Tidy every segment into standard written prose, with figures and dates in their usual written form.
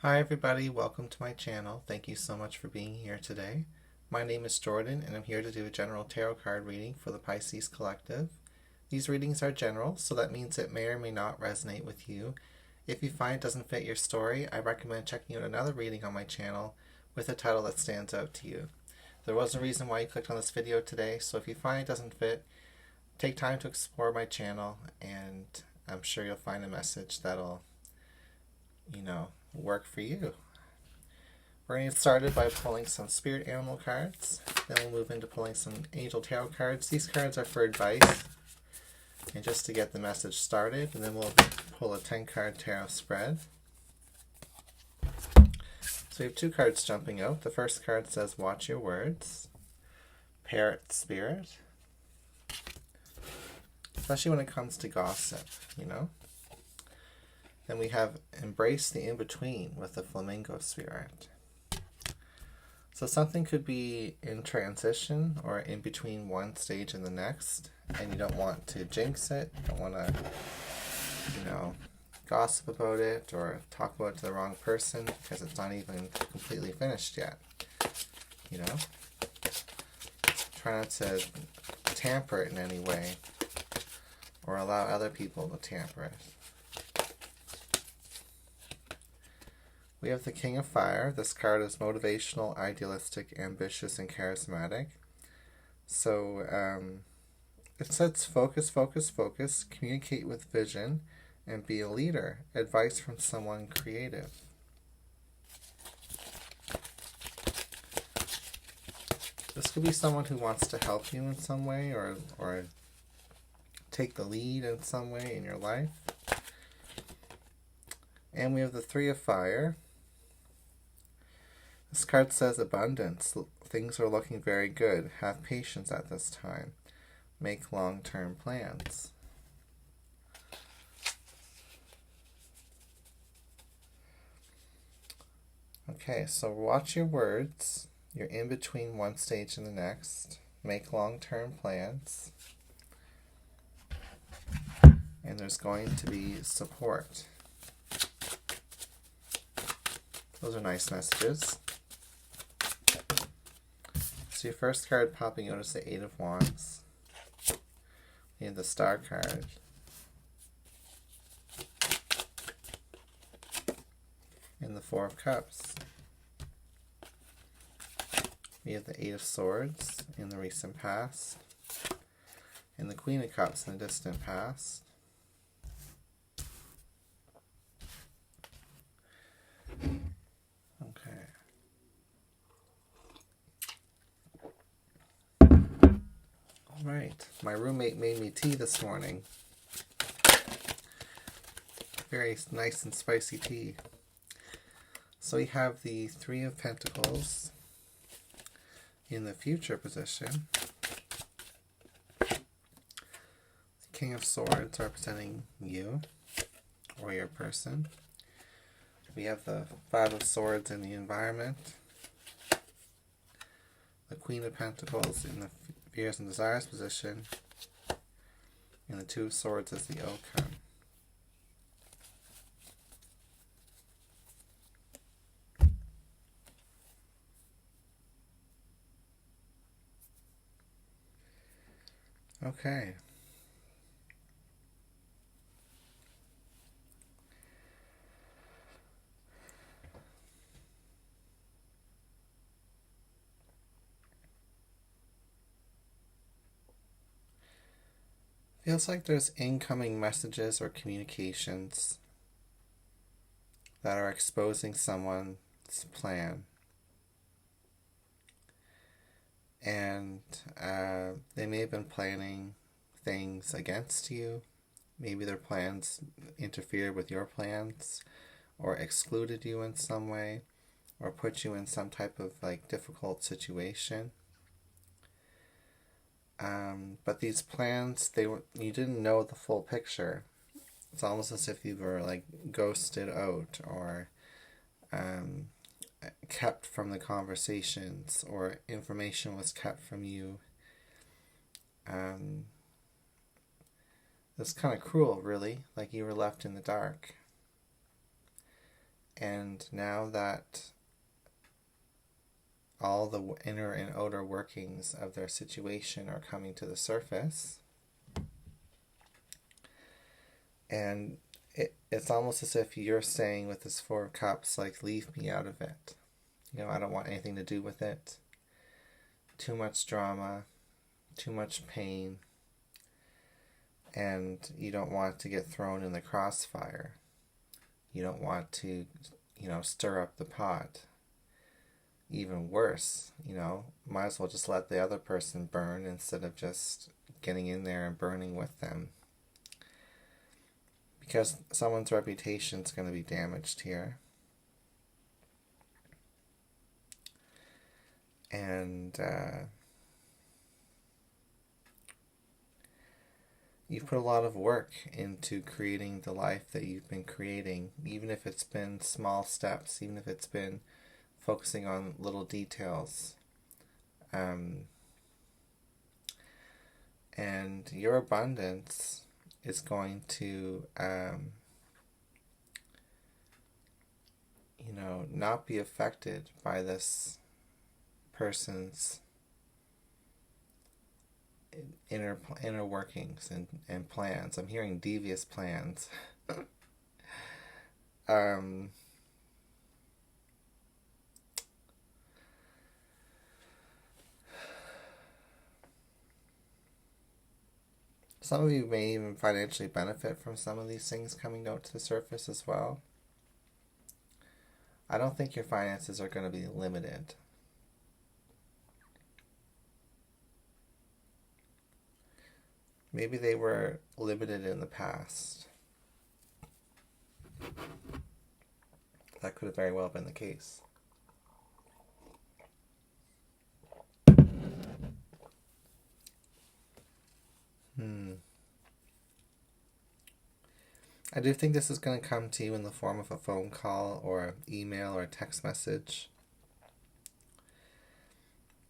Hi everybody, welcome to my channel. Thank you so much for being here today. My name is Jordan and I'm here to do a general tarot card reading for the Pisces Collective. These readings are general, so that means it may or may not resonate with you. If you find it doesn't fit your story, I recommend checking out another reading on my channel with a title that stands out to you. There was a reason why you clicked on this video today, so if you find it doesn't fit, take time to explore my channel and I'm sure you'll find a message that'll, work for you. We're going to get started by pulling some spirit animal cards. Then we'll move into pulling some angel tarot cards. These cards are for advice and just to get the message started. And then we'll pull a 10-card tarot spread. So we have two cards jumping out. The first card says, watch your words. Parrot spirit. Especially when it comes to gossip, Then we have embrace the in-between with the flamingo spirit. So something could be in transition or in between one stage and the next, and you don't want to jinx it, you don't want to, gossip about it or talk about it to the wrong person because it's not even completely finished yet, Try not to tamper it in any way or allow other people to tamper it. We have the King of Fire. This card is motivational, idealistic, ambitious, and charismatic. So it says focus, focus, focus, communicate with vision, and be a leader. Advice from someone creative. This could be someone who wants to help you in some way or take the lead in some way in your life. And we have the Three of Fire. This card says abundance. Things are looking very good. Have patience at this time. Make long-term plans. Okay, so watch your words. You're in between one stage and the next. Make long-term plans. And there's going to be support. Those are nice messages. So your first card popping out is the Eight of Wands. We have the Star card. And the Four of Cups. We have the Eight of Swords in the recent past. And the Queen of Cups in the distant past. Right, my roommate made me tea this morning. Very nice and spicy tea. So we have the Three of Pentacles in the future position. The King of Swords representing you or your person. We have the Five of Swords in the environment. The Queen of Pentacles in the Fears and Desires position, and the Two of Swords as the outcome. Okay. Feels like there's incoming messages or communications that are exposing someone's plan. And they may have been planning things against you. Maybe their plans interfered with your plans or excluded you in some way or put you in some type of difficult situation. But these plans, you didn't know the full picture. It's almost as if you were ghosted out or kept from the conversations or information was kept from you. It's kind of cruel, really, like you were left in the dark. And now that all the inner and outer workings of their situation are coming to the surface, and it's almost as if you're saying with this Four of Cups, like, leave me out of it. I don't want anything to do with it. Too much drama, too much pain, and you don't want to get thrown in the crossfire. You don't want to, stir up the pot. Even worse, might as well just let the other person burn instead of just getting in there and burning with them. Because someone's reputation is going to be damaged here. And you've put a lot of work into creating the life that you've been creating, even if it's been small steps, even if it's been focusing on little details. And your abundance is going to, not be affected by this person's inner workings and plans. I'm hearing devious plans. Some of you may even financially benefit from some of these things coming out to the surface as well. I don't think your finances are going to be limited. Maybe they were limited in the past. That could have very well been the case. I do think this is going to come to you in the form of a phone call or email or a text message.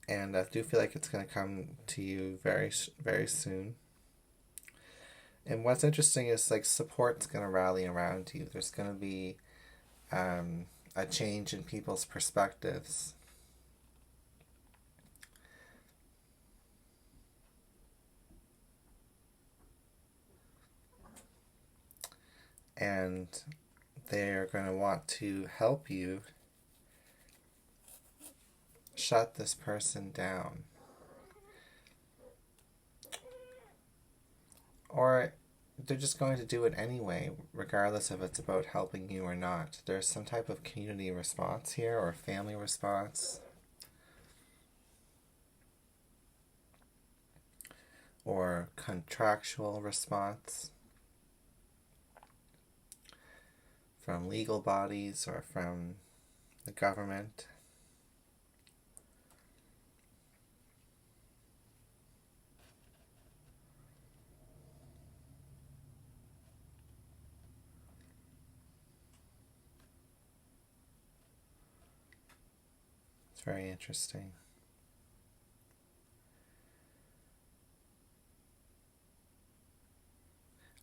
And I do feel like it's going to come to you very, very soon. And what's interesting is, like, support's going to rally around you. There's going to be a change in people's perspectives. And they're going to want to help you shut this person down. Or they're just going to do it anyway, regardless if it's about helping you or not. There's some type of community response here, or family response, or contractual response from legal bodies or from the government. It's very interesting.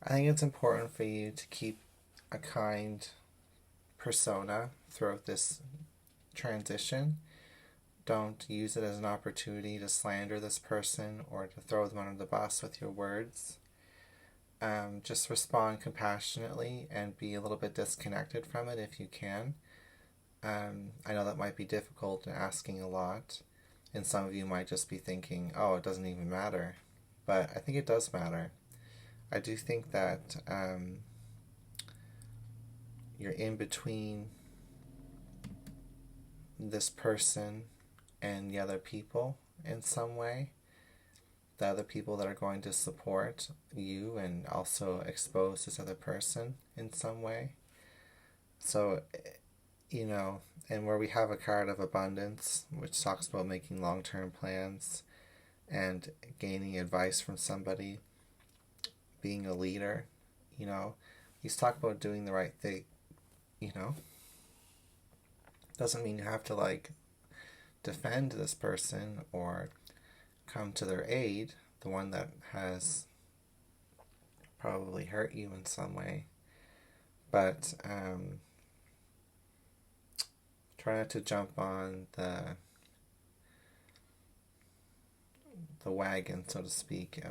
I think it's important for you to keep a kind persona throughout this transition. Don't use it as an opportunity to slander this person or to throw them under the bus with your words. Just respond compassionately and be a little bit disconnected from it if you can. I know that might be difficult and asking a lot, and some of you might just be thinking, oh, it doesn't even matter. But I think it does matter. I do think that you're in between this person and the other people in some way. The other people that are going to support you and also expose this other person in some way. So, and where we have a card of abundance, which talks about making long-term plans and gaining advice from somebody, being a leader, he's talking about doing the right thing, Doesn't mean you have to, defend this person or come to their aid, the one that has probably hurt you in some way. But Try not to jump on the wagon, so to speak,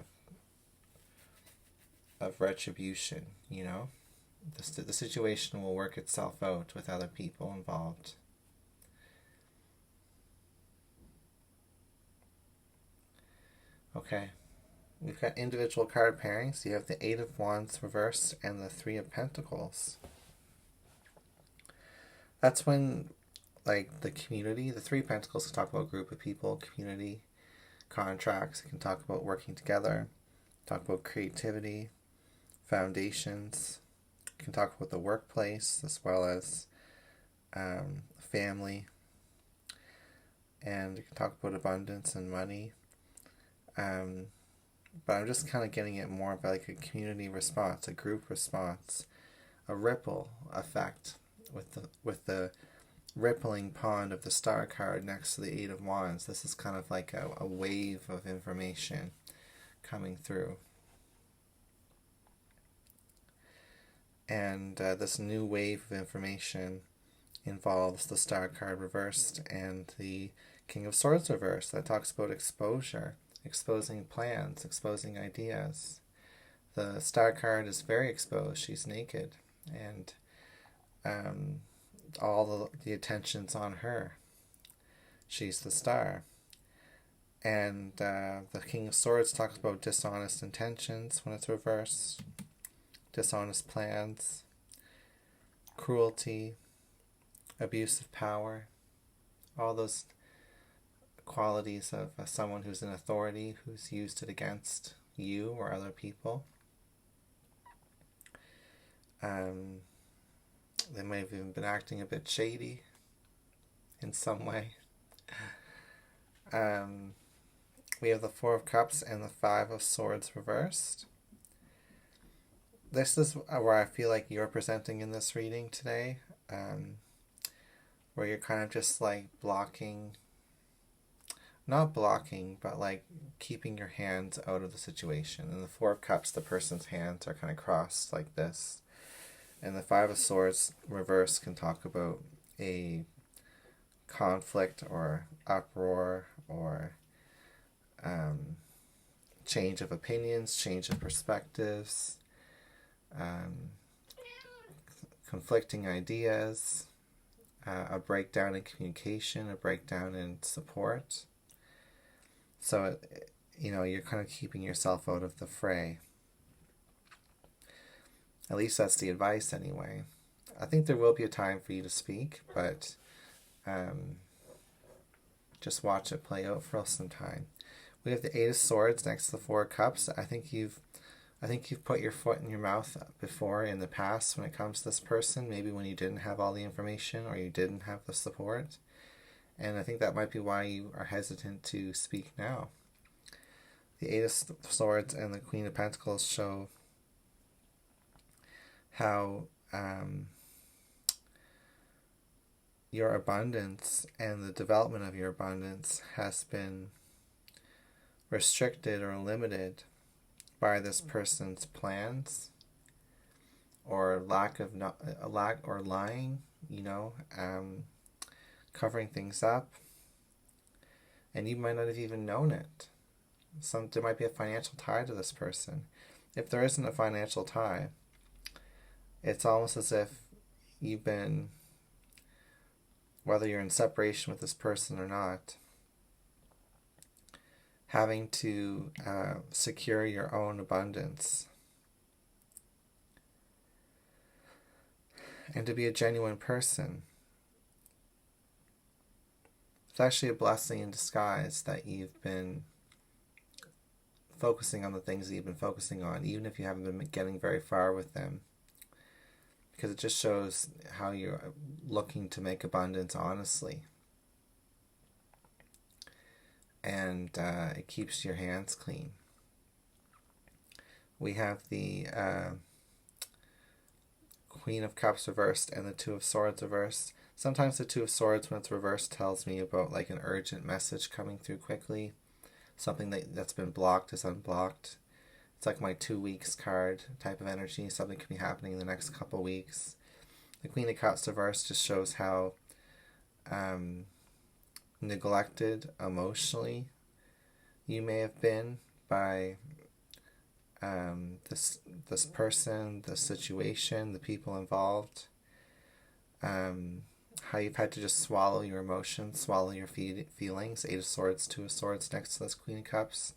of retribution, you know? The situation will work itself out with other people involved. Okay, we've got individual card pairings. You have the Eight of Wands reversed and the Three of Pentacles. That's when, like, the community, the Three of Pentacles can talk about a group of people, community, contracts. It can talk about working together, talk about creativity, foundations. It can talk about the workplace as well as family. And it can talk about abundance and money. But I'm just kind of getting it more about like a community response, a group response, a ripple effect with the rippling pond of the Star card next to the Eight of Wands. This is kind of like a wave of information coming through. And this new wave of information involves the Star card reversed and the King of Swords reversed. That talks about exposure, exposing plans, exposing ideas. The Star card is very exposed. She's naked. And all the attention's on her. She's the star. And the King of Swords talks about dishonest intentions when it's reversed, dishonest plans, cruelty, abuse of power, all those qualities of someone who's in authority, who's used it against you or other people. They may have even been acting a bit shady in some way. We have the Four of Cups and the Five of Swords reversed. This is where I feel like you're presenting in this reading today, where you're kind of just like blocking, not blocking, but like keeping your hands out of the situation. In the Four of Cups, the person's hands are kind of crossed like this. And the Five of Swords reverse can talk about a conflict or uproar or change of opinions, change of perspectives, conflicting ideas, a breakdown in communication, a breakdown in support. So, you're kind of keeping yourself out of the fray. At least that's the advice anyway. I think there will be a time for you to speak, but just watch it play out for some time. We have the Eight of Swords next to the Four of Cups. I think you've put your foot in your mouth before in the past when it comes to this person, maybe when you didn't have all the information or you didn't have the support. And I think that might be why you are hesitant to speak now. The Eight of Swords and the Queen of Pentacles show how your abundance and the development of your abundance has been restricted or limited by this person's plans or lack or lying, covering things up, and you might not have even known it. There might be a financial tie to this person. If there isn't a financial tie, it's almost as if you've been, whether you're in separation with this person or not, having to secure your own abundance. And to be a genuine person. It's actually a blessing in disguise that you've been focusing on the things that you've been focusing on, even if you haven't been getting very far with them. Because it just shows how you're looking to make abundance honestly. And it keeps your hands clean. We have the Queen of Cups reversed and the Two of Swords reversed. Sometimes the Two of Swords, when it's reversed, tells me about like an urgent message coming through quickly. Something that's been blocked is unblocked. It's like my 2 weeks card type of energy. Something could be happening in the next couple weeks. The Queen of Cups reversed just shows how neglected emotionally you may have been by this person, the situation, the people involved. How you've had to just swallow your emotions, swallow your feelings. Eight of Swords, Two of Swords next to this Queen of Cups,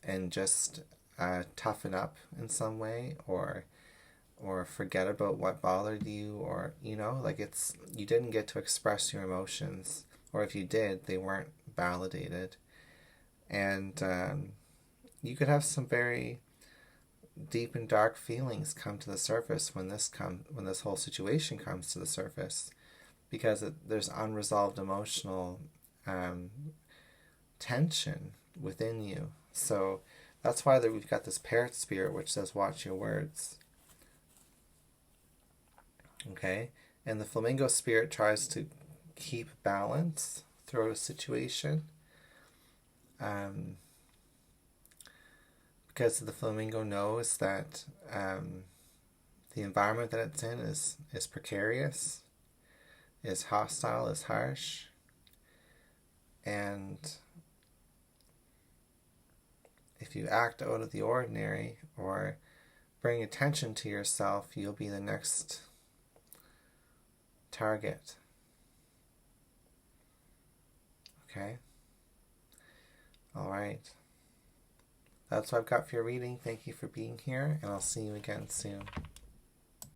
and just toughen up in some way, or forget about what bothered you, or like you didn't get to express your emotions, or if you did, they weren't validated, and you could have some very deep and dark feelings come to the surface when this whole situation comes to the surface, because there's unresolved emotional tension within you. So that's why we've got this parrot spirit which says watch your words. Okay, and the flamingo spirit tries to keep balance throughout a situation, because the flamingo knows that the environment that it's in is precarious, is hostile, is harsh, and if you act out of the ordinary or bring attention to yourself, you'll be the next target. Okay? Alright. That's what I've got for your reading. Thank you for being here, and I'll see you again soon.